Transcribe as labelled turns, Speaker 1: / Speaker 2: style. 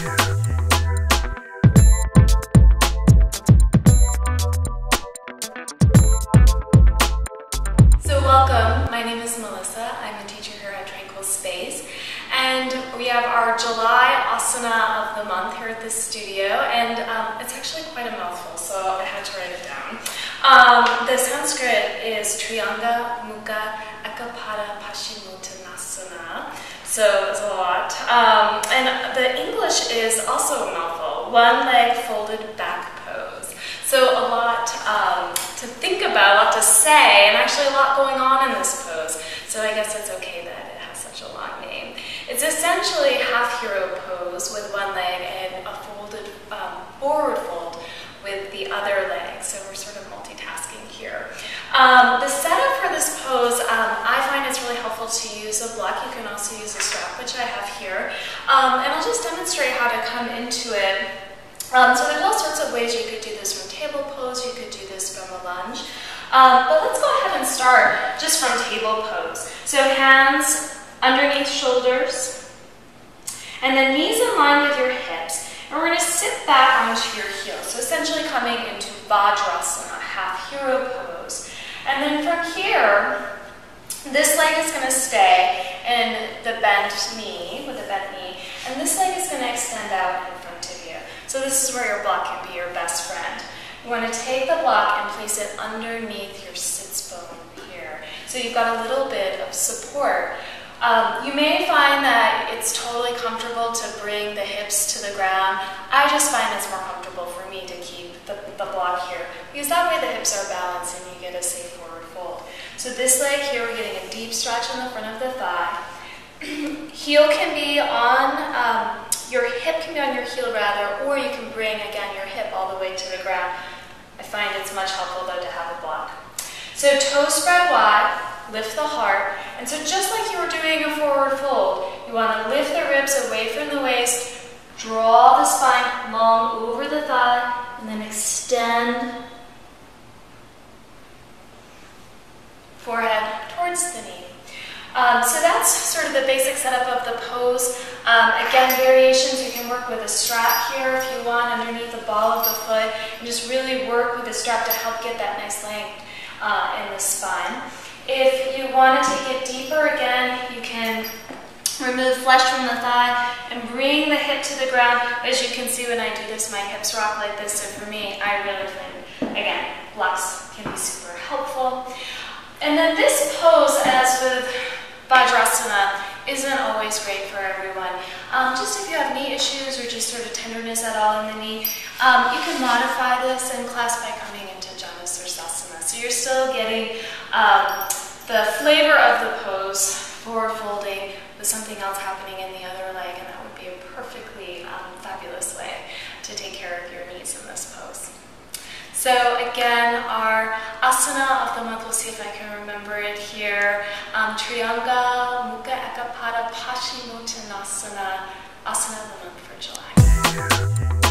Speaker 1: So welcome, my name is Melissa. I'm a teacher here at Tranquil Space, and we have our July asana of the month here at the studio, and it's actually quite a mouthful, so I had to write it down. The Sanskrit is trianga, mukhaikapada, paschimottasana, so it's a lot. And the English is also a mouthful, one leg folded back pose. So a lot to think about, a lot to say, and actually a lot going on in this pose. So I guess it's okay that it has such a long name. It's essentially half hero pose with one leg and a folded forward fold with the other leg. So we're sort of multitasking here. The setup for this pose, I find it's really helpful to use a block. You can also use a strap, which I have here. And I'll just demonstrate how to come into it. So there's all sorts of ways you could do this from table pose, you could do this from a lunge. But let's go ahead and start just from table pose. So hands underneath shoulders, and then knees in line with your hips. And we're going to sit back onto your heels. So essentially coming into Vajrasana, half hero pose. And then from here, this leg is going to stay in the bent knee, with the bent knee, and this leg is going to extend out in front of you. So this is where your block can be your best friend. You want to take the block and place it underneath your sits bone here. So you've got a little bit of support. You may find that it's totally comfortable to bring the hips to the ground. I just find it's more comfortable for me to keep the block here, because that way the hips are balanced and you get a safe forward fold. So this leg here, we're getting a deep stretch in the front of the thigh. Heel can be on, your hip can be on your heel rather, or you can bring, again, your hip all the way to the ground. I find it's much helpful though to have a block. So toes spread wide, lift the heart, and so just like you were doing a forward fold, you want to lift the ribs away from the waist, draw the spine long over the thigh, and then extend forehead towards the knee. So that's sort of the basic setup of the pose. Again, variations, you can work with a strap here if you want underneath the ball of the foot, and just really work with the strap to help get that nice length in the spine. If you want to take it deeper, again, you can remove flesh from the thigh and bring the hip to the ground. As you can see when I do this, my hips rock like this, so for me, I really find, again, blocks can be super helpful. And then this pose, as with Vajrasana, isn't always great for everyone. Just if you have knee issues or just sort of tenderness at all in the knee, you can modify this in class by coming into Janusarasana. So you're still getting the flavor of the pose, forward folding, with something else happening in the other leg, and that would be a perfectly fabulous way to take care of your knees in this pose. So again, our asana of the month, we'll see if I can remember it here. Trianga, mukhaikapada, paschimottasana, asana of the month for July.